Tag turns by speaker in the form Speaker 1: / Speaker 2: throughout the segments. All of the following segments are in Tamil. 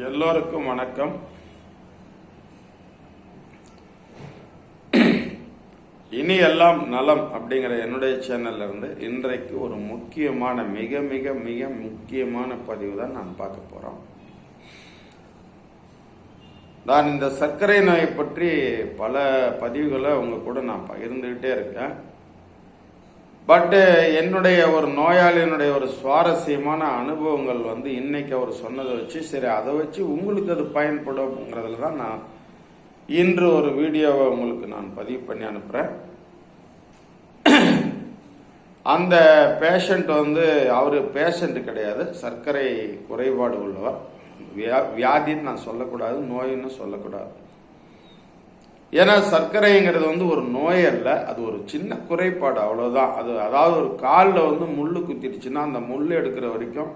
Speaker 1: எல்லோருக்கும் வணக்கம். இனி எல்லாம் நலம் அப்படிங்கிற என்னுடைய சேனல்ல இருந்து இன்றைக்கு ஒரு முக்கியமான மிக மிக மிக முக்கியமான பதிவு தான் நான் பார்க்க போறோம். நான் இந்த சர்க்கரை நோயை பற்றி பல பதிவுகளை உங்க கூட நான் பகிர்ந்துகிட்டே இருக்கேன். பட் என்னுடைய ஒரு நோயாளியினுடைய ஒரு சுவாரஸ்யமான அனுபவங்கள் இன்னைக்கு அவர் சொன்னதை வச்சு சரி அதை வச்சு உங்களுக்கு அது பயன்படும்ங்கிறதுல தான் நான் இன்று ஒரு வீடியோவை உங்களுக்கு நான் பதிவு பண்ணி அனுப்புறேன். அந்த பேஷண்ட் அவரு பேஷண்ட் கிடையாது, சர்க்கரை குறைபாடு உள்ளவர். வியாதின்னு நான் சொல்லக்கூடாது, நோயின்னு சொல்லக்கூடாது. ஏன்னா சர்க்கரைங்கிறது ஒரு நோய் அல்ல, அது ஒரு சின்ன குறைபாடு, அவ்வளவுதான். அது அதாவது ஒரு காலில் முள்ளு குத்திடுச்சுன்னா அந்த முள்ளு எடுக்கிற வரைக்கும்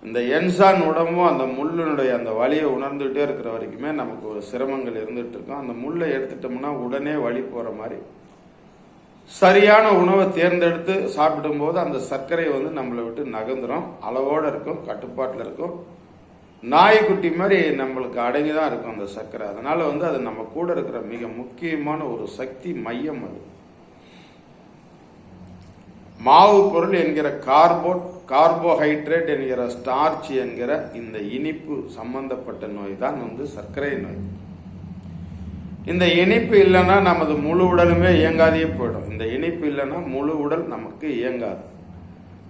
Speaker 1: இந்த என்சான் உடம்பும் அந்த முள்ளினுடைய அந்த வலியை உணர்ந்துகிட்டே இருக்கிற வரைக்குமே நமக்கு ஒரு சிரமங்கள் இருந்துட்டு இருக்கும். அந்த முள்ளை எடுத்துட்டோம்னா உடனே வலி போற மாதிரி சரியான உணவை தேர்ந்தெடுத்து சாப்பிடும் போது அந்த சர்க்கரை நம்மளை விட்டு நகர்ந்துடும், அளவோட இருக்கும், கட்டுப்பாட்டில் இருக்கும். நாய்க்குட்டி மாதிரி நம்மளுக்கு அடங்கிதான் இருக்கும் அந்த சர்க்கரை. அதனால அது நம்ம கூட இருக்கிற மிக முக்கியமான ஒரு சக்தி மையம். அது மாவு பொருள் என்கிற கார்போஹைட்ரேட் என்கிற ஸ்டார்ச் என்கிற இந்த இனிப்பு சம்பந்தப்பட்ட நோய் தான் சர்க்கரை நோய். இந்த இனிப்பு இல்லைன்னா நமது முழு உடலுமே இயங்காதே போயிடும். இந்த இனிப்பு இல்லைன்னா முழு உடல் நமக்கு இயங்காது.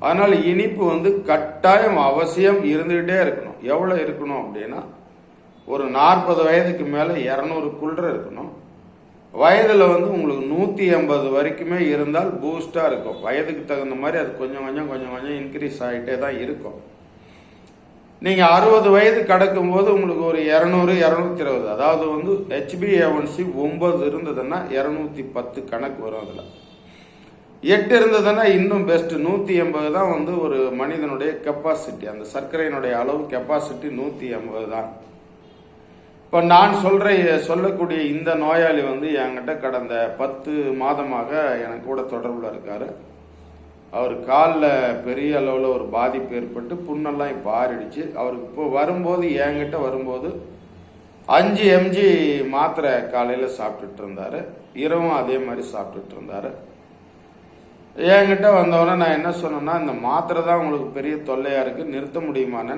Speaker 1: அதனால இனிப்பு கட்டாயம் அவசியம் இருந்துகிட்டே இருக்கணும். எவ்வளவு இருக்கணும் அப்படின்னா ஒரு 40 வயதுக்கு மேல 200 இருக்கணும். வயதுல உங்களுக்கு 180 வரைக்குமே இருந்தால் பூஸ்டா இருக்கும். வயதுக்கு தகுந்த மாதிரி அது கொஞ்சம் கொஞ்சம் இன்க்ரீஸ் ஆகிட்டே தான் இருக்கும். நீங்க 60 வயது கடக்கும் போது உங்களுக்கு ஒரு 200 220, அதாவது HbA1c 9 இருந்ததுன்னா 210 கணக்கு வரும். அதுல 8 இருந்ததுன்னா இன்னும் பெஸ்ட். 180 தான் ஒரு மனிதனுடைய கெப்பாசிட்டி. அந்த சர்க்கரையினுடைய அளவு கெப்பாசிட்டி 180 தான். இப்ப நான் சொல்லக்கூடிய இந்த நோயாளி என்கிட்ட கடந்த 10 மாதமாக எனக்கு கூட தொடர்புல இருக்காரு. அவர் காலில் பெரிய அளவில் ஒரு பாதிப்பு ஏற்பட்டு புண்ணெல்லாம் இப்போ ஆறிடுச்சு. அவருக்கு இப்போ வரும்போது என்கிட்ட வரும்போது 5 mg மாத்திரை காலையில் சாப்பிட்டுட்டு இருந்தாரு, இரவும் அதே மாதிரி சாப்பிட்டுட்டு இருந்தாரு. என்கிட்ட வந்தவொடனே நான் என்ன சொன்னேன்னா, இந்த மாத்திரை தான் உங்களுக்கு பெரிய தொல்லையா இருக்கு, நிறுத்த முடியுமான்னு.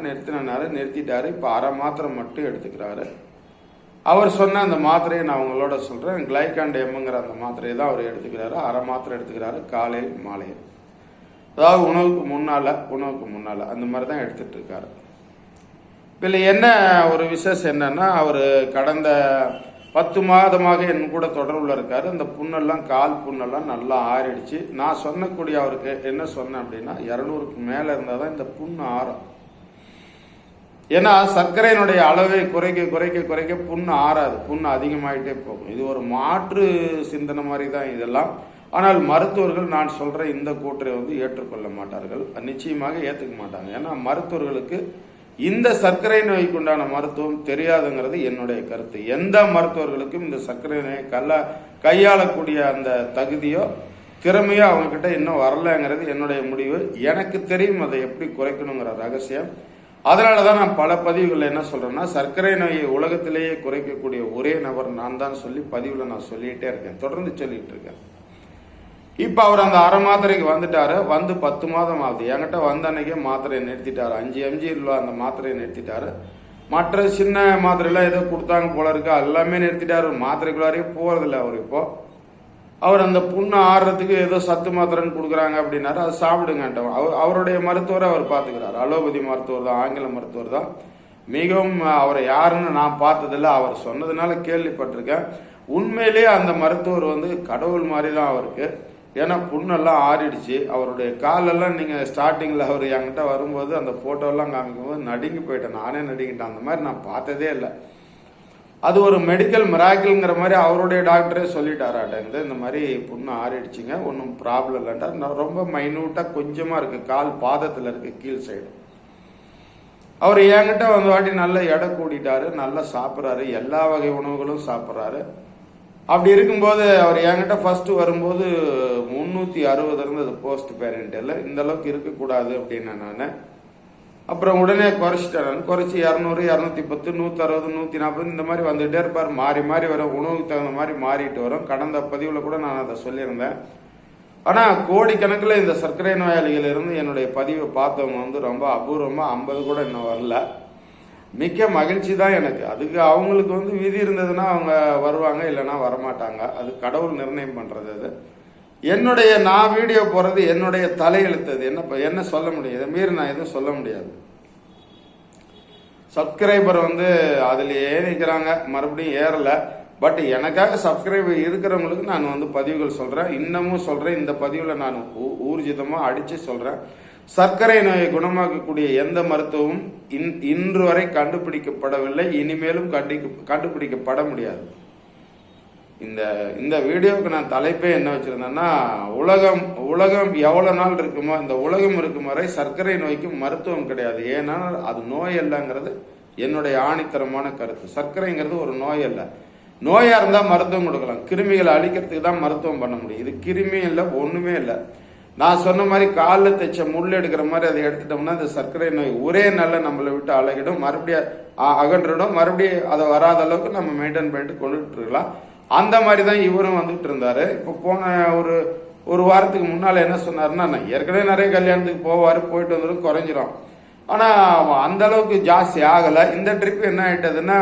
Speaker 1: நிறுத்திட்டாரு. இப்போ அரை மாத்திரை மட்டும் எடுத்துக்கிறாரு. அவர் சொன்ன அந்த மாத்திரையை நான் உங்களோட சொல்றேன். கிளைகாண்ட் எம்ங்கிற அந்த மாத்திரையை தான் அவர் எடுத்துக்கிறாரு. அரை மாத்திரை எடுத்துக்கிறாரு காலையில் மாலையில், அதாவது உணவுக்கு முன்னால அந்த மாதிரி தான் எடுத்துட்டு இருக்காரு. இதுல என்ன ஒரு விசேஷம் என்னன்னா, அவர் கடந்த 10 மாதமாக என் கூட தொடர்புல இருக்காரு. அந்த புண்ணெல்லாம் கால் புண்ணெல்லாம் நல்லா ஆறிடுச்சு. நான் சொன்னக்கூடிய அவருக்கு என்ன சொன்னேன் அப்படின்னா, 200க்கு மேல இருந்தாதான் இந்த புண்ணு ஆறும். ஏன்னா சர்க்கரையினுடைய அளவை குறைக்க புண்ணு ஆறாது, புண்ணு அதிகமாயிட்டே போகும். இது ஒரு மாற்று சிந்தனை மாதிரி தான் இதெல்லாம். ஆனால் மருத்துவர்கள் நான் சொல்ற இந்த கூற்றை ஏற்றுக்கொள்ள மாட்டார்கள், நிச்சயமாக ஏற்றுக்க மாட்டாங்க. ஏன்னா மருத்துவர்களுக்கு இந்த சர்க்கரை நோய்க்கு உண்டான மருத்துவம் தெரியாதுங்கிறது என்னுடைய கருத்து. எந்த மருத்துவர்களுக்கும் இந்த சர்க்கரை நோயை கையாளக்கூடிய அந்த தகுதியோ திறமையோ அவங்க கிட்ட இன்னும் வரலங்கிறது என்னுடைய முடிவு. எனக்கு தெரியும் அதை எப்படி குறைக்கணுங்கிற ரகசியம். அதனாலதான் நான் பல பதிவுகள் என்ன சொல்றேன்னா, சர்க்கரை நோயை உலகத்திலேயே குறைக்கக்கூடிய ஒரே நபர் நான் தான் சொல்லி பதிவுல நான் சொல்லிட்டே இருக்கேன், தொடர்ந்து சொல்லிட்டு இருக்கேன். இப்ப அவர் அந்த அரை மாத்திரைக்கு வந்துட்டாரு. 10 மாதம் ஆகுது. என்கிட்ட வந்த அன்னைக்கே மாத்திரையை நிறுத்திட்டாரு. 5 mg அந்த மாத்திரையை நிறுத்திட்டாரு. மற்ற சின்ன மாத்திரையெல்லாம் ஏதோ கொடுத்தாங்க போல இருக்கு, எல்லாமே நிறுத்திட்டாரு. மாத்திரைக்குள்ளாரே போறதில்ல அவர். இப்போ அவர் அந்த புண்ணு ஆடுறதுக்கு ஏதோ சத்து மாத்திரைன்னு கொடுக்குறாங்க அப்படின்னாரு, அது சாப்பிடுங்கட்ட. அவருடைய மருத்துவரை அவர் பார்த்துக்கிறாரு. அலோபதி மருத்துவர் தான், ஆங்கில மருத்துவர் தான். மிகவும் அவரை யாருன்னு நான் பார்த்ததில்ல, அவர் சொன்னதுனால கேள்விப்பட்டிருக்கேன். உண்மையிலேயே அந்த மருத்துவர் கடவுள் மாதிரி தான் அவருக்கு. ஏன்னா புண்ணெல்லாம் ஆறிடுச்சு. அவருடைய காலெல்லாம் நீங்க ஸ்டார்டிங்ல அவர் என்கிட்ட வரும்போது அந்த போட்டோலாம் காமிக்கும் போது நடுங்கி போயிட்டேன், நானே நடுங்கிட்டேன். அந்த மாதிரி நான் பார்த்ததே இல்லை. அது ஒரு மெடிக்கல் மிராக்கிள்ங்கிற மாதிரி அவருடைய டாக்டரே சொல்லிட்டாராட்ட, இந்த மாதிரி புண்ணு ஆறிடுச்சுங்க, ஒன்றும் ப்ராப்ளம் இல்லைன்டா. ரொம்ப மைனூட்டா கொஞ்சமா இருக்கு, கால் பாதத்துல இருக்கு, கீழ் சைடு. அவர் என்கிட்ட வாட்டி நல்லா எடை கூட்டிட்டாரு, நல்லா சாப்பிட்றாரு, எல்லா வகை உணவுகளும் சாப்பிட்றாரு. அப்படி இருக்கும்போது அவர் என்கிட்ட ஃபர்ஸ்ட் வரும்போது 360 இருந்தது போஸ்ட் பேரண்டல். இந்த அளவுக்கு இருக்கக்கூடாது அப்படின்னு நான் அப்புறம் உடனே குறைச்சிட்டேன். குறைச்சி 200, 210, 160, 140 இந்த மாதிரி வந்துகிட்டே இருப்பார். மாறி மாறி வரும், உணவுக்கு தகுந்த மாதிரி மாறிட்டு வரும். கடந்த பதிவில் கூட நான் அதை சொல்லியிருந்தேன். ஆனால் கோடிக்கணக்கில் இந்த சர்க்கரை நோயாளிகள் இருந்து என்னுடைய பதிவை பார்த்தவங்க வந்து ரொம்ப அபூர்வமாக 50 கூட இன்னும் வரல. மிக்க மகிழ்ச்சி தான் எனக்கு. அதுக்கு அவங்களுக்கு வந்து விதி இருந்ததுன்னா அவங்க வருவாங்க, இல்லைன்னா வரமாட்டாங்க. அது கடவுள் நிர்ணயம் பண்ணுறது. அது என்னுடைய நான் வீடியோ போடுறது என்னுடைய தலையெழுத்தது. என்ன சொல்ல முடியும்? இதை மீறி நான் எதுவும் சொல்ல முடியாது. சப்ஸ்கிரைபர் வந்து அதுலேயே நிற்கிறாங்க, மறுபடியும் ஏறலை. பட் எனக்காக சப்ஸ்கிரைபர் இருக்கிறவங்களுக்கு நான் வந்து பதிவுகள் சொல்கிறேன், இன்னமும் சொல்கிறேன். இந்த பதிவில் நான் ஊர்ஜிதமாக அடித்து சொல்கிறேன். சர்க்கரை நோயை குணமாக்கக்கூடிய எந்த மருத்துவமும் இன்று வரை கண்டுபிடிக்கப்படவில்லை, இனிமேலும் கண்டுபிடிக்கப்பட முடியாது. இந்த வீடியோவுக்கு நான் தலைப்பே என்ன வச்சிருந்தேன்னா, உலகம் எவ்வளவு நாள் இருக்குமோ, இந்த உலகம் இருக்கும் வரை சர்க்கரை நோய்க்கு மருத்துவம் கிடையாது. ஏன்னா அது நோய் அல்லங்கிறது என்னுடைய ஆணித்தரமான கருத்து. சர்க்கரைங்கிறது ஒரு நோய் அல்ல. நோயா இருந்தா மருத்துவம் கொடுக்கலாம், கிருமிகளை அழிக்கிறதுக்கு தான் மருத்துவம் பண்ண முடியும். இது கிருமி இல்லை, ஒண்ணுமே இல்லை. நான் சொன்ன மாதிரி காலில் தைச்ச முள் எடுக்கிற மாதிரி அதை எடுத்துட்டோம்னா இந்த சர்க்கரை நோய் ஒரே நாளில் நம்மளை விட்டு அழகிடும், மறுபடியும் அகன்றிடும். மறுபடியும் அதை வராத அளவுக்கு நம்ம மெயின்டைன் பண்ணிட்டு கொண்டுட்டு இருக்கலாம். அந்த மாதிரி தான் இவரும் வந்துட்டு இருந்தாரு. இப்போ போன ஒரு வாரத்துக்கு முன்னால் என்ன சொன்னாருன்னா, நான் ஏற்கனவே நிறைய கல்யாணத்துக்கு போவார், போயிட்டு வந்துடும், குறைஞ்சிரும். ஆனால் அந்த அளவுக்கு ஜாஸ்தி ஆகலை. இந்த ட்ரிப் என்ன ஆயிட்டதுன்னா,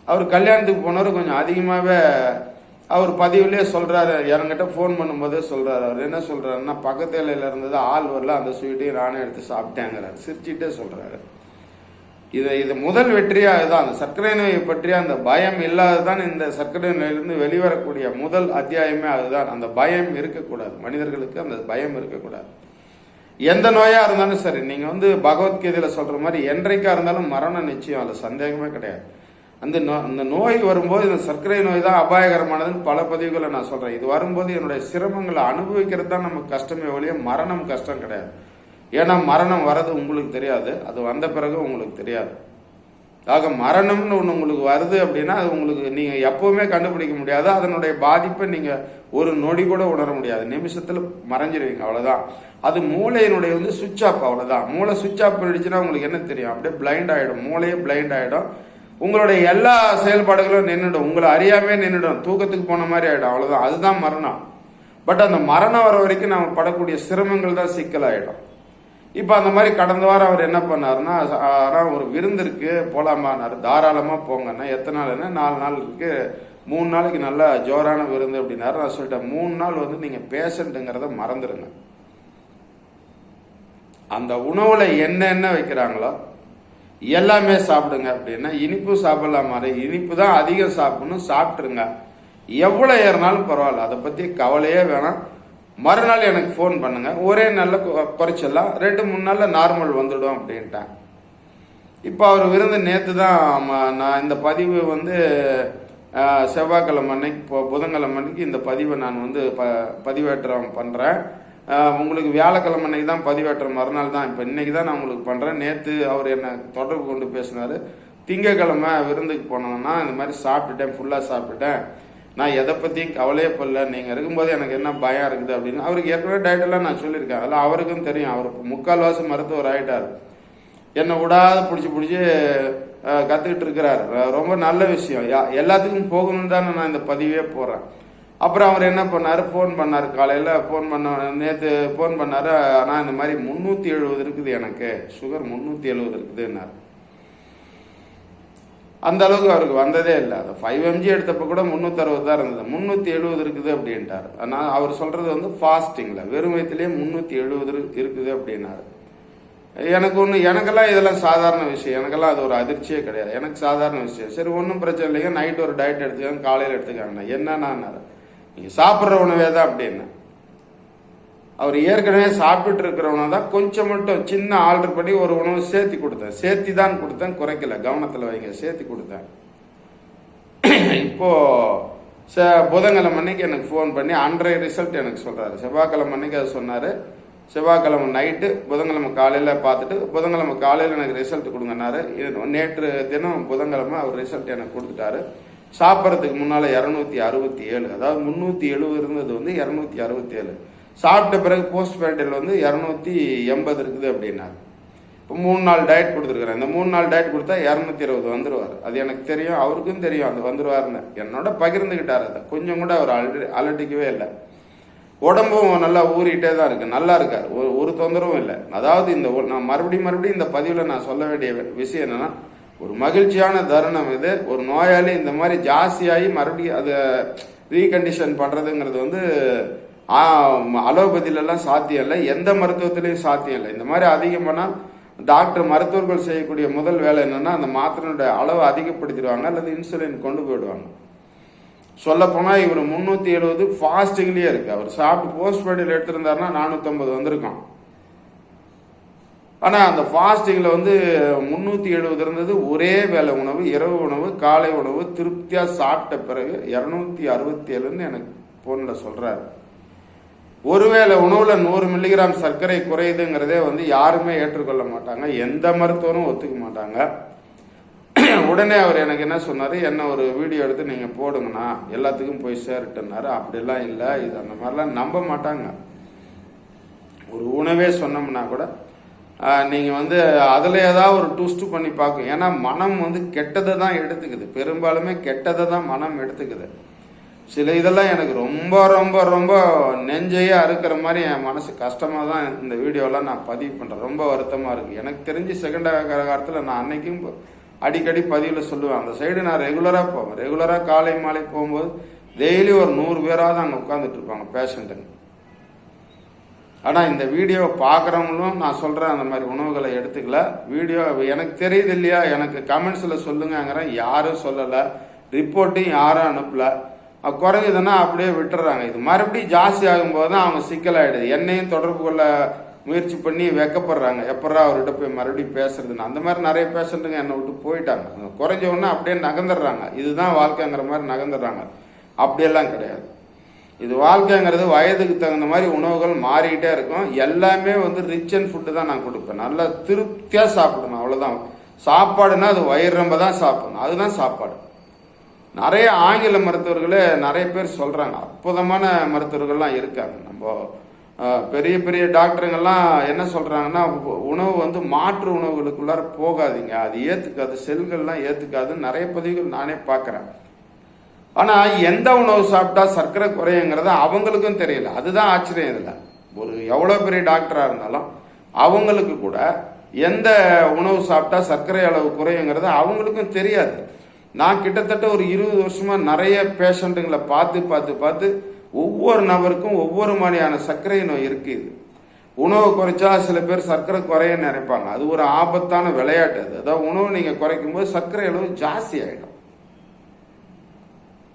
Speaker 1: அவர் கல்யாணத்துக்கு போனவர் கொஞ்சம் அதிகமாகவே அவர் பதிவுலேயே சொல்கிறாரு. என்கிட்ட ஃபோன் பண்ணும்போதே சொல்கிறாரு. அவர் என்ன சொல்கிறாருன்னா, பக்கத்து இலையில இருந்தது ஆள் வரல, அந்த ஸ்வீட்டையும் நானே எடுத்து சாப்பிட்டேங்கிறாரு. சிரிச்சுட்டே சொல்கிறாரு. இது முதல் வெற்றியாக இதுதான். அந்த சர்க்கரை நோயை பற்றிய அந்த பயம் இல்லாததான் இந்த சர்க்கரை நோயிலிருந்து வெளிவரக்கூடிய முதல் அத்தியாயமே அதுதான். அந்த பயம் இருக்கக்கூடாது, மனிதர்களுக்கு அந்த பயம் இருக்கக்கூடாது. எந்த நோயா இருந்தாலும் சரி, நீங்க வந்து பகவத்கீதையில சொல்ற மாதிரி என்றைக்கா இருந்தாலும் மரணம் நிச்சயம், அதுல சந்தேகமே கிடையாது. அந்த நோய் வரும்போது இந்த சர்க்கரை நோய் தான் அபாயகரமானதுன்னு பல பதிவுகளை நான் சொல்றேன். இது வரும்போது என்னுடைய சிரமங்களை அனுபவிக்கிறது தான் நமக்கு கஷ்டமே ஒழிய மரணம் கஷ்டம் கிடையாது. ஏன்னா மரணம் வர்றது உங்களுக்கு தெரியாது, அது வந்த பிறகு உங்களுக்கு தெரியாது. ஆக மரணம்னு ஒன்று உங்களுக்கு வருது அப்படின்னா அது உங்களுக்கு நீங்க எப்பவுமே கண்டுபிடிக்க முடியாது. அதனுடைய பாதிப்பை நீங்க ஒரு நொடி கூட உணர முடியாது, நிமிஷத்துல மறைஞ்சிருவீங்க, அவ்வளவுதான். அது மூளையினுடைய வந்து சுவிட்ச் ஆஃப், அவ்வளவுதான். மூளை சுவிட்ச் ஆஃப் பண்ணிடுச்சுன்னா உங்களுக்கு என்ன தெரியும்? அப்படியே பிளைண்ட் ஆயிடும், மூளையே பிளைண்ட் ஆயிடும். உங்களுடைய எல்லா செயல்பாடுகளும் நின்றுடும், உங்களை அறியாமே நின்றுடும், தூக்கத்துக்கு போன மாதிரி ஆயிடும், அவ்வளவுதான். அதுதான் மரணம். பட் அந்த மரணம் வர வரைக்கும் நம்ம படக்கூடிய சிரமங்கள் தான் சிக்கலாயிடும். இப்போ அந்த மாதிரி கடந்த வாரம் அவர் என்ன பண்ணாருன்னா, ஒரு விருந்து இருக்கு போலாமான்னாரு. தாராளமா போங்கன்னா. எத்தனை நாள்னா 4 நாள் இருக்கு, 3 நாளைக்கு நல்ல ஜோரான விருந்து அப்படின்னாரு. நான் சொல்லிட்டேன், 3 நாள் வந்து நீங்க பேஷண்ட்டுங்கிறத மறந்துடுங்க. அந்த உணவுல என்ன வைக்கிறாங்களோ எல்லாமே சாப்பிடுங்க. அப்படின்னா இனிப்பு சாப்பிடலாம், மாதிரி இனிப்பு தான் அதிகம் சாப்பிடணும், சாப்பிட்டுருங்க. எவ்வளவு ஏறினாலும் பரவாயில்ல, அதை பத்தி கவலையே வேணாம். மறுநாள் எனக்கு ஃபோன் பண்ணுங்க, ஒரே நாளில் குறைச்சிடலாம், 2-3 நாளில் நார்மல் வந்துடும் அப்படின்ட்டேன். இப்போ அவர் விருந்து நேற்று தான். நான் இந்த பதிவு வந்து செவ்வாய்க்கிழமை அன்னைக்கு, புதன்கிழமை அன்னைக்கு இந்த பதிவை நான் வந்து பதிவேற்றம் பண்ணுறேன். உங்களுக்கு வியாழக்கிழமை அன்னைக்கு தான் பதிவேற்றம், மறுநாள் தான். இப்போ இன்னைக்கு தான் நான் உங்களுக்கு பண்ணுறேன். நேற்று அவர் என்னை தொடர்பு கொண்டு பேசினார். திங்கக்கிழமை விருந்துக்கு போனோம்னா இந்த மாதிரி சாப்பிட்டுட்டேன், ஃபுல்லாக சாப்பிட்டுட்டேன், நான் எதை பற்றியும் கவலையே படல, நீங்கள் இருக்கும்போது எனக்கு என்ன பயம் இருக்குது அப்படின்னு. அவருக்கு ஏற்கனவே டயட்டெல்லாம் நான் சொல்லியிருக்கேன், அதெல்லாம் அவருக்கும் தெரியும். அவர் 3/4 மருத்துவர் ஆகிட்டார். என்னை விடாத பிடிச்சி கற்றுக்கிட்டு இருக்கிறார். ரொம்ப நல்ல விஷயம். எல்லாத்துக்கும் போகணும்னு தான் நான் இந்த பதிவே போடுறேன். அப்புறம் அவர் என்ன பண்ணார், ஃபோன் பண்ணார். காலையில் நேற்று ஃபோன் பண்ணார். ஆனால் இந்த மாதிரி 370 இருக்குது, எனக்கு சுகர் 370 இருக்குதுன்னாரு. அந்த அளவுக்கு அவருக்கு வந்ததே இல்லை. அது 5 mg எடுத்தப்ப கூட 360 தான் இருந்தது, 370 இருக்குது அப்படின்ட்டார். ஆனால் அவர் சொல்றது வந்து ஃபாஸ்டிங்ல வெறும் வயிற்றுலேயே 370 இருக்குது அப்படின்னாரு. எனக்கெல்லாம் இதெல்லாம் சாதாரண விஷயம், எனக்கெல்லாம் அது ஒரு அதிர்ச்சியே கிடையாது, எனக்கு சாதாரண விஷயம். சரி, ஒன்றும் பிரச்சனை இல்லைங்க, நைட் ஒரு டயட் எடுத்துக்காங்க, காலையில் எடுத்துக்காங்கண்ணா. என்னன்னாரு, நீங்க சாப்பிட்ற உணவே தான் அப்படின்னு. அவர் ஏற்கனவே சாப்பிட்டு இருக்கிறவன தான் கொஞ்சம் மட்டும் சின்ன ஆல்டர் பண்ணி ஒரு உணவு சேர்த்தி கொடுத்தேன். சேர்த்தி தான் கொடுத்தேன், குறைக்கல, கவனத்தில் வைங்க, சேர்த்தி கொடுத்தேன். இப்போ புதன்கிழமை அன்னைக்கு எனக்கு ஃபோன் பண்ணி அன்றைய ரிசல்ட் எனக்கு சொல்றாரு. செவ்வாய்க்கிழமை அன்னைக்கு அதை சொன்னாரு. செவ்வாய்க்கிழமை நைட்டு புதன்கிழமை காலையில் பார்த்துட்டு புதன்கிழமை காலையில் எனக்கு ரிசல்ட் கொடுங்கன்னாரு. நேற்று தினம் புதன்கிழமை அவர் ரிசல்ட் எனக்கு கொடுத்துட்டாரு. சாப்பிட்றதுக்கு முன்னால் 267, அதாவது 370 இருந்தது வந்து 267. சாப்பிட்ட பிறகு போஸ்ட் பேண்டில் வந்து 280 இருக்குது அப்படின்னாரு. இப்போ 3 நாள் டயட் கொடுத்துருக்குறேன். இந்த 3 நாள் டயட் கொடுத்தா 220 வந்துடுவார். அது எனக்கு தெரியும், அவருக்கும் தெரியும் அது வந்துடுவார்னு. என்னோட பகிர்ந்துக்கிட்டார். அதை கொஞ்சம் கூட அவர் அலட்டிக்கவே இல்லை. உடம்பும் நல்லா ஊறிட்டே தான் இருக்குது, நல்லா இருக்கார், ஒரு தொந்தரவும் இல்லை. அதாவது நான் மறுபடியும் இந்த பதிவில் நான் சொல்ல வேண்டிய விஷயம் என்னன்னா, ஒரு மகிழ்ச்சியான தருணம் இது. ஒரு நோயாளி இந்த மாதிரி ஜாஸ்தியாகி மறுபடியும் அதை ரீகண்டிஷன் பண்ணுறதுங்கிறது வந்து அலோபதியிலலாம் சாத்தியம் இல்லை, எந்த மருத்துவத்திலையும் சாத்தியம் இல்லை. இந்த மாதிரி அதிகம் பண்ணால் டாக்டர் மருத்துவர்கள் செய்யக்கூடிய முதல் வேலை என்னன்னா, அந்த மாத்திரையுடைய அளவை அதிகப்படுத்திடுவாங்க அல்லது இன்சுலின் கொண்டு போயிடுவாங்க. சொல்லப்போனால் இவர் 370 ஃபாஸ்டிங்லேயே இருக்கு. அவர் சாப்பிட்டு போஸ்ட் பேடியில் எடுத்திருந்தாருன்னா 450 வந்திருக்கான். ஆனால் அந்த ஃபாஸ்டிங்கில் வந்து 370 இருந்தது. ஒரே வேலை உணவு, இரவு உணவு, காலை உணவு திருப்தியாக சாப்பிட்ட பிறகு 267ன்னு எனக்கு ஃபோனில் சொல்கிறாரு. ஒருவேளை உணவுல 100 மில்லிகிராம் சர்க்கரை குறையுதுங்கிறதே வந்து யாருமே ஏற்றுக்கொள்ள மாட்டாங்க, எந்த மருத்துவரும் ஒத்துக்க மாட்டாங்க. உடனே அவர் எனக்கு என்ன சொன்னார், என்ன ஒரு வீடியோ எடுத்து நீங்கள் போடுங்கண்ணா, எல்லாத்துக்கும் போய் சேரட்டுனாரு. அப்படிலாம் இல்லை, இது அந்த மாதிரிலாம் நம்ப மாட்டாங்க. ஒரு உணவே சொன்னோம்னா கூட நீங்கள் வந்து அதில் ஏதாவது ஒரு ட்விஸ்ட் பண்ணி பார்க்கும். ஏன்னா மனம் வந்து கெட்டதை தான் எடுத்துக்குது, பெரும்பாலுமே கெட்டதை தான் மனம் எடுத்துக்குது. சில இதெல்லாம் எனக்கு ரொம்ப ரொம்ப ரொம்ப நெஞ்சையே அறுக்கிற மாதிரி என் மனசு கஷ்டமாக தான் இந்த வீடியோலாம் நான் பதிவு பண்ணுறேன். ரொம்ப வருத்தமாக இருக்குது. எனக்கு தெரிஞ்சு செகண்ட் காலத்தில் நான் அன்னைக்கும் அடிக்கடி பதிவில் சொல்லுவேன், அந்த சைடு நான் ரெகுலராக போவேன். ரெகுலராக காலை மாலை போகும்போது டெய்லி ஒரு 100 பேராவது அங்கே உட்காந்துட்டு இருப்பாங்க பேஷண்ட்டுங்க. ஆனால் இந்த வீடியோவை பார்க்குறவங்களும் நான் சொல்கிறேன், அந்த மாதிரி உணவுகளை எடுத்துக்கல. வீடியோ எனக்கு தெரியுது இல்லையா, எனக்கு கமெண்ட்ஸில் சொல்லுங்கிறேன், யாரும் சொல்லலை, ரிப்போர்ட்டையும் யாரும் அனுப்பலை. குறைஞ்சதுன்னா அப்படியே விட்டுறாங்க. இது மறுபடியும் ஜாஸ்தி ஆகும்போது தான் அவங்க சிக்கலாயிடுது. என்னையும் தொடர்பு கொள்ள முயற்சி பண்ணி வெக்கப்படுறாங்க, எப்படா அவர்கிட்ட போய் மறுபடியும் பேசுறதுன்னு. அந்த மாதிரி நிறைய பேஷண்ட்டுங்க என்னை விட்டு போயிட்டாங்க. குறைஞ்ச உடனே அப்படியே நகர்ந்துடுறாங்க, இதுதான் வாழ்க்கைங்கிற மாதிரி நகர்ந்துடுறாங்க. அப்படியெல்லாம் கிடையாது. இது வாழ்க்கைங்கிறது வயதுக்கு தகுந்த மாதிரி உணவுகள் மாறிக்கிட்டே இருக்கும். எல்லாமே வந்து ரிச் அண்ட் ஃபுட்டு தான் நான் கொடுப்பேன். நல்லா திருப்தியாக சாப்பிடணும், அவ்வளோதான். சாப்பாடுனா அது வயிறு ரொம்ப தான் சாப்பிடணும், அதுதான் சாப்பாடு. நிறைய ஆங்கில மருத்துவர்களே நிறைய பேர் சொல்கிறாங்க, அற்புதமான மருத்துவர்கள்லாம் இருக்காங்க. நம்ம பெரிய பெரிய டாக்டருங்கெல்லாம் என்ன சொல்கிறாங்கன்னா, உணவு வந்து மாற்று உணவுகளுக்குள்ளார போகாதீங்க, அது ஏற்றுக்காது, செல்கள்லாம் ஏற்றுக்காதுன்னு நிறைய பதிவுகள் நானே பார்க்குறேன். ஆனால் எந்த உணவு சாப்பிட்டா சர்க்கரை குறையுங்கிறத அவங்களுக்கும் தெரியல. அதுதான் ஆச்சரியம். இதில் ஒரு எவ்வளோ பெரிய டாக்டராக இருந்தாலும் அவங்களுக்கு கூட எந்த உணவு சாப்பிட்டா சர்க்கரை அளவு குறையுங்கிறத அவங்களுக்கும் தெரியாது. நான் கிட்டத்தட்ட ஒரு 20 வருஷமாக நிறைய பேஷண்ட்டுங்களை பார்த்து ஒவ்வொரு நபருக்கும் ஒவ்வொரு மாதிரியான சர்க்கரை நோய் இருக்குது. உணவு குறைச்சா சில பேர் சர்க்கரை குறைய நினைப்பாங்க, அது ஒரு ஆபத்தான விளையாட்டு. அது அதாவது உணவு நீங்கள் குறைக்கும் போது சர்க்கரை அளவு ஜாஸ்தி ஆகிடும்.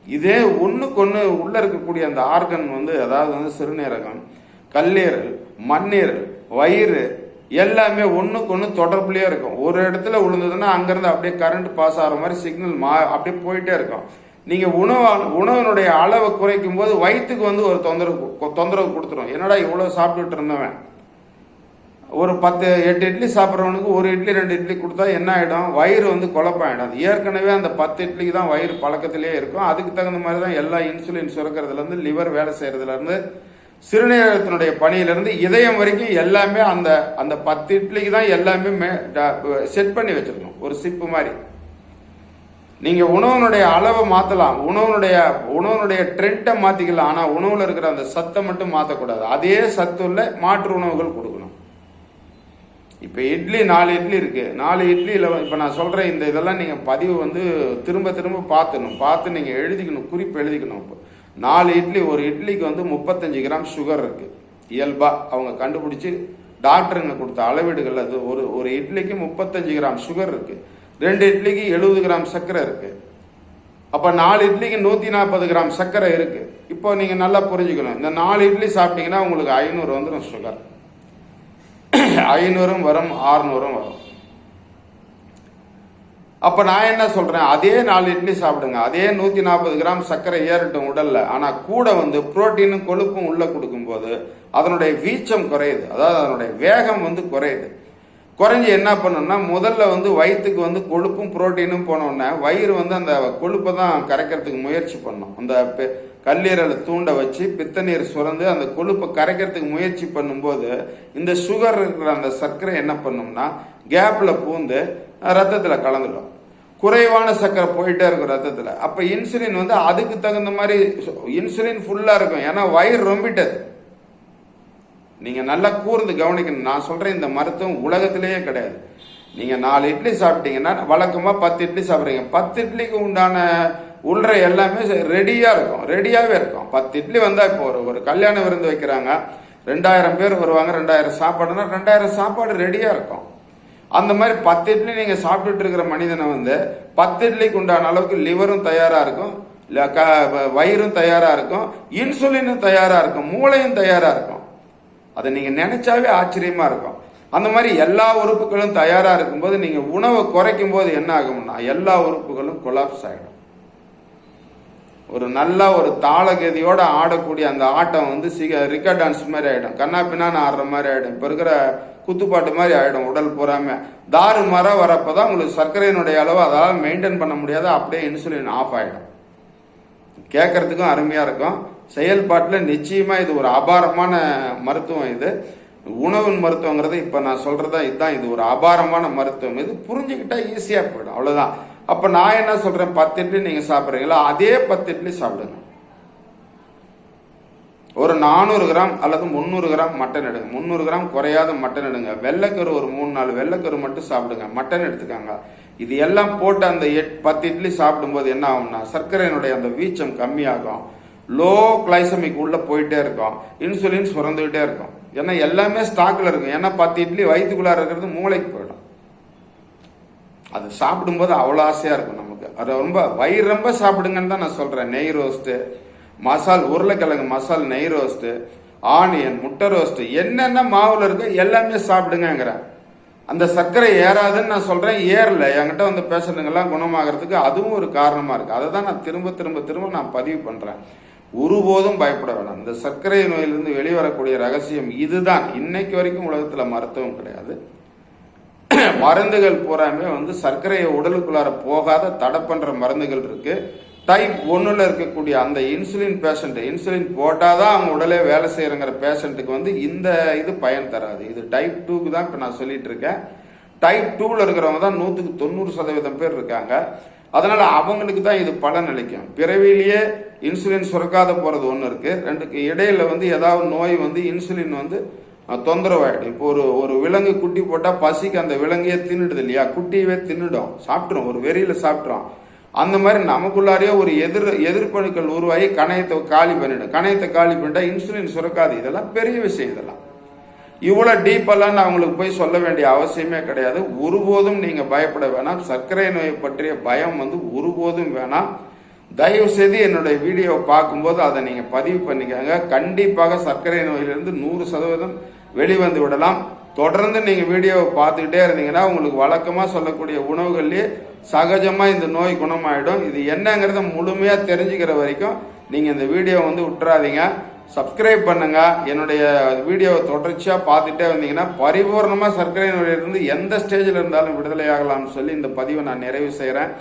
Speaker 1: இதே ஒன்றுக்கு ஒன்று உள்ளே இருக்கக்கூடிய அந்த ஆர்கன் வந்து, அதாவது வந்து சிறுநீரகம், கல்லீரல், மண்ணீரல், வயிறு எல்லாமே ஒன்றுக்கு ஒன்று தொடர்புலேயே இருக்கும். ஒரு இடத்துல விழுந்ததுன்னா அங்கேருந்து அப்படியே கரண்ட் பாஸ் ஆகிற மாதிரி சிக்னல் அப்படியே போயிட்டே இருக்கும். நீங்கள் உணவினுடைய அளவை குறைக்கும் போது வயிற்றுக்கு வந்து ஒரு தொந்தரவு கொடுத்துரும். என்னடா இவ்வளோ சாப்பிட்டுட்டு இருந்தவன் ஒரு 8 இட்லி சாப்பிட்றவனுக்கு ஒரு இட்லி 2 இட்லி கொடுத்தா என்ன ஆகிடும், வயிறு வந்து குழப்பாயிடும். அது ஏற்கனவே அந்த 10 இட்லிக்கு தான் வயிறு பழக்கத்திலே இருக்கும். அதுக்கு தகுந்த மாதிரி தான் எல்லா இன்சுலின் சுரக்கிறதுலேருந்து, லிவர் வேலை செய்கிறதுலேருந்து, சிறுநீரகத்தினுடைய பணியிலேருந்து இதயம் வரைக்கும் எல்லாமே அந்த 10 இட்லிக்கு தான் எல்லாமே செட் பண்ணி வச்சிருக்கணும், ஒரு சிப்பு மாதிரி. நீங்கள் உணவுனுடைய அளவை மாற்றலாம், உணவுனுடைய ட்ரெண்டை மாற்றிக்கலாம். ஆனால் உணவில் இருக்கிற அந்த சத்தை மட்டும் மாற்றக்கூடாது. அதே சத்துள்ள மாற்று உணவுகள் கொடுக்கணும். இப்போ இட்லி 4 இட்லி இருக்குது, 4 இட்லியில் இப்போ நான் சொல்கிறேன், இதெல்லாம் நீங்கள் பதிவு வந்து திரும்ப பார்த்து நீங்கள் எழுதிக்கணும், குறிப்பு எழுதிக்கணும். இப்போ 4 இட்லி, ஒரு இட்லிக்கு வந்து 35 கிராம் சுகர் இருக்குது. இயல்பாக அவங்க கண்டுபிடிச்சி டாக்டருங்க கொடுத்த அளவீடுகள். அது ஒரு இட்லிக்கு 35 கிராம் சுகர் இருக்குது. 2 இட்லிக்கு 70 கிராம் சர்க்கரை இருக்குது. அப்போ 4 இட்லிக்கு 140 கிராம் சர்க்கரை இருக்குது. இப்போ நீங்கள் நல்லா புரிஞ்சுக்கணும், இந்த 4 இட்லி சாப்பிட்டீங்கன்னா உங்களுக்கு 500 வந்துடும் சுகர். 500 வரும், 600 வரும். அப்போ நான் என்ன சொல்கிறேன், அதே 4 இட்லி சாப்பிடுங்க, அதே 140 கிராம் சர்க்கரை ஏறட்டும் உடல்ல. ஆனால் கூட வந்து புரோட்டீனும் கொழுப்பும் உள்ள கொடுக்கும்போது அதனுடைய வீச்சம் குறையுது, அதாவது அதனுடைய வேகம் வந்து குறையுது. குறைஞ்சி என்ன பண்ணணும்னா, முதல்ல வந்து வயிற்றுக்கு வந்து கொழுப்பும் புரோட்டீனும் போனோடனே வயிறு வந்து அந்த கொழுப்பை தான் கரைக்கிறதுக்கு முயற்சி பண்ணும். அந்த கல்லீரலை தூண்ட வச்சு பித்த நீர் சுரந்து அந்த கொழுப்பை கரைக்கிறதுக்கு முயற்சி பண்ணும்போது இந்த சுகர் இருக்கிற அந்த சர்க்கரை என்ன பண்ணும்னா கேப்ல பூந்து ரத்தத்துல கலந்துடும். குறைவான சர்க்கரை போயிட்டே இருக்கும் ரத்தத்துல. அப்ப இன்சுலின் வந்து அதுக்கு தகுந்த மாதிரி இன்சுலின் ஃபுல்லா இருக்கும். ஏன்னா வயிறு ரொம்பிட்டது. நீங்க நல்லா கூர்ந்து கவனிக்கணும். நான் சொல்றேன், இந்த மருத்துவம் உலகத்திலேயே கிடையாது. நீங்க 4 இட்லி சாப்பிட்டீங்கன்னா வழக்கமா 10 இட்லி சாப்பிட்றீங்க. 10 இட்லிக்கு உண்டான உள்ள எல்லாமே ரெடியா இருக்கும், ரெடியாவே இருக்கும். 10 இட்லி வந்தா இப்போ ஒரு கல்யாண விருந்து வைக்கிறாங்க, 2000 பேர் வருவாங்க, 2000 சாப்பாடுனா 2000 சாப்பாடு ரெடியா இருக்கும். அந்த மாதிரி 10 இட்லி நீங்க சாப்பிட்டுட்டு இருக்கிற மனிதனை வந்து 10 இட்லிக்கு உண்டான அளவுக்கு லிவரும் தயாரா இருக்கும், வயிறும் தயாரா இருக்கும், இன்சுலினும் தயாரா இருக்கும், மூளையும் தயாரா இருக்கும். அதை நீங்க நினைச்சாவே ஆச்சரியமா இருக்கும். அந்த மாதிரி எல்லா உறுப்புகளும் தயாரா இருக்கும்போது நீங்க உணவை குறைக்கும் போது என்ன ஆகும்னா எல்லா உறுப்புகளும் கொலாப்ஸ் ஆகிடும். ஒரு நல்ல ஒரு தாளகதியோட ஆடக்கூடிய அந்த ஆட்டம் வந்து ரிக்கா டான்ஸ் மாதிரி ஆயிடும், கண்ணா பின்னான்னு ஆடுற மாதிரி ஆயிடும், இப்ப இருக்கிற குத்துப்பாட்டு மாதிரி ஆயிடும். உடல் பூராம தாறு மரம் வரப்பதான் உங்களுக்கு சர்க்கரையினுடைய அளவு அதாவது மெயின்டைன் பண்ண முடியாத அப்படியே இன்சுலின் ஆஃப் ஆயிடும். கேட்கறதுக்கும் அருமையா இருக்கும், செயல்பாட்டில் நிச்சயமா இது ஒரு அபாரமான மருத்துவம். இது உணவின் மருத்துவங்கிறது இப்ப நான் சொல்றதா இதுதான். இது ஒரு அபாரமான மருத்துவம். இது புரிஞ்சுக்கிட்டா ஈஸியா போயிடும், அவ்வளவுதான். அப்ப நான் என்ன சொல்றேன், 10 இட்லி நீங்க சாப்பிட்றீங்களா, அதே 10 இட்லி சாப்பிடுங்க. ஒரு 400 கிராம் அல்லது 300 கிராம் மட்டன் எடுங்க. 300 கிராம் குறையாத மட்டன் எடுங்க. வெள்ளைக்கரு ஒரு 3-4 வெள்ளைக்கரு மட்டும் சாப்பிடுங்க, மட்டன் எடுத்துக்காங்க. இது எல்லாம் போட்டு அந்த 10 இட்லி சாப்பிடும்போது என்ன ஆகும்னா சர்க்கரையினுடைய அந்த வீச்சம் கம்மியாகும், லோ கிளைசமிக் உள்ள போயிட்டே இருக்கும், இன்சுலின் சுரந்துகிட்டே இருக்கும். ஏன்னா எல்லாமே ஸ்டாக்ல இருக்கும். ஏன்னா 10 இட்லி வயிற்றுக்குள்ளார இருக்கிறது மூளைக்கு போயிடும். அது சாப்பிடும்போது அவ்வளோ ஆசையா இருக்கும் நமக்கு. அது ரொம்ப வயிறு ரொம்ப சாப்பிடுங்கன்னு தான் நான் சொல்றேன். நெய் ரோஸ்ட்டு, மசால் உருளைக்கிழங்கு மசால், நெய் ரோஸ்ட்டு, ஆனியன், முட்டை ரோஸ்ட்டு, என்னென்ன மாவுல இருக்கு எல்லாமே சாப்பிடுங்கிறேன். அந்த சர்க்கரை ஏறாதுன்னு நான் சொல்றேன், ஏறல. என்கிட்ட வந்து பேசுறதுங்கெல்லாம் குணமாகறதுக்கு அதுவும் ஒரு காரணமா இருக்கு. அதை தான் நான் திரும்ப திரும்ப திரும்ப நான் பதிவு பண்றேன். ஒருபோதும் பயப்பட வேண்டாம். இந்த சர்க்கரை நோயிலிருந்து வெளிவரக்கூடிய ரகசியம் இதுதான். இன்னைக்கு வரைக்கும் உலகத்துல மருத்துவம் கிடையாது. மருந்துகள் பூராமே வந்து சர்க்கரையை உடலுக்குள்ளார போகாத தடை பண்ற மருந்துகள் இருக்கு. டைப் 1ல இருக்கக்கூடிய அந்த இன்சுலின் பேஷண்ட், இன்சுலின் போட்டாதான் அவங்க உடலே வேலை செய்யறங்கிற பேஷண்ட்டுக்கு வந்து இந்த இது பயன் தராது. இது டைப் 2க்கு தான் இப்ப நான் சொல்லிட்டு இருக்கேன். டைப் 2ல இருக்கிறவங்க தான் 100க்கு 90% பேர் இருக்காங்க. அதனால அவங்களுக்கு தான் இது பலன் அளிக்கும். பிறவிலேயே இன்சுலின் சுரக்காத போறது ஒண்ணு இருக்கு, ரெண்டுக்கு இடையில வந்து ஏதாவது நோய் வந்து இன்சுலின் வந்து தொந்தரவாயிடும். இப்போ ஒரு விலங்கு குட்டி போட்டா பசிக்கு அந்த விலங்கையே தின்னுடுது இல்லையா, குட்டியவே தின்னுடும், சாப்பிட்டுரும், ஒரு வெறியில சாப்பிட்டுரும். அந்த மாதிரி நமக்குள்ளாரே ஒரு எதிர்ப்பணுக்கள் உருவாகி கணையத்தை காலி பண்ணிடும். கணையத்தை காலி பண்ணிட்டா இன்சுலின் சுரக்காது. இதெல்லாம் பெரிய விஷயம். இதெல்லாம் இவ்வளவு டீப்பெல்லாம் அவங்களுக்கு போய் சொல்ல வேண்டிய அவசியமே கிடையாது. ஒருபோதும் நீங்க பயப்பட வேணாம். சர்க்கரை நோயை பற்றிய பயம் வந்து ஒருபோதும் வேணாம். தயவு செய்து என்னுடைய வீடியோவை பார்க்கும்போது அதை நீங்க பதிவு பண்ணிக்கோங்க. கண்டிப்பாக சர்க்கரை நோயிலிருந்து 100% வெளிவந்து விடலாம். தொடர்ந்து நீங்க வீடியோவை பார்த்துக்கிட்டே இருந்தீங்கன்னா உங்களுக்கு வழக்கமா சொல்லக்கூடிய உணவுகள்லயே சகஜமா இந்த நோய் குணமாயிடும். இது என்னங்கிறத முழுமையா தெரிஞ்சுக்கிற வரைக்கும் நீங்க இந்த வீடியோ வந்து விட்டுறாதீங்க. சப்ஸ்கிரைப் பண்ணுங்க. என்னுடைய வீடியோவை தொடர்ச்சியா பார்த்துட்டே வந்தீங்கன்னா பரிபூர்ணமா சர்க்கரை நோயிலிருந்து எந்த ஸ்டேஜில் இருந்தாலும் விடுதலை ஆகலாம்னு சொல்லி இந்த பதிவை நான் நிறைவு செய்யறேன்.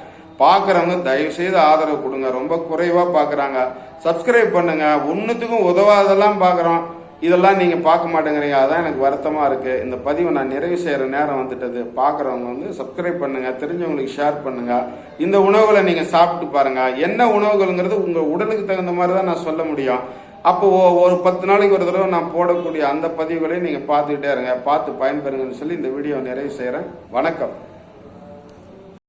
Speaker 1: பாக்குறவங்க தயவு செய்து ஆதரவு கொடுங்க. ரொம்ப குறைவா பாக்குறாங்க. சப்ஸ்கிரைப் பண்ணுங்க. ஒன்னுத்துக்கும் உதவாதெல்லாம் பாக்குறோம், இதெல்லாம் நீங்க பார்க்க மாட்டேங்கிறீங்க. அதான் எனக்கு வருத்தமா இருக்கு. இந்த பதிவை நான் நிறைவு செய்யற நேரம் வந்துட்டது. பாக்குறவங்க வந்து சப்ஸ்கிரைப் பண்ணுங்க, தெரிஞ்சவங்களுக்கு ஷேர் பண்ணுங்க. இந்த உணவுகளை நீங்க சாப்பிட்டு பாருங்க. என்ன உணவுகள்ங்கிறது உங்க உடலுக்கு தகுந்த மாதிரி தான் நான் சொல்ல முடியும். அப்போ ஒரு 10 நாளைக்கு ஒரு தடவை நான் போடக்கூடிய அந்த பதிவுகளை நீங்க பார்த்துக்கிட்டே இருங்க. பார்த்து பயன்பெறுங்கன்னு சொல்லி இந்த வீடியோ நிறைவு செய்யறேன். வணக்கம்.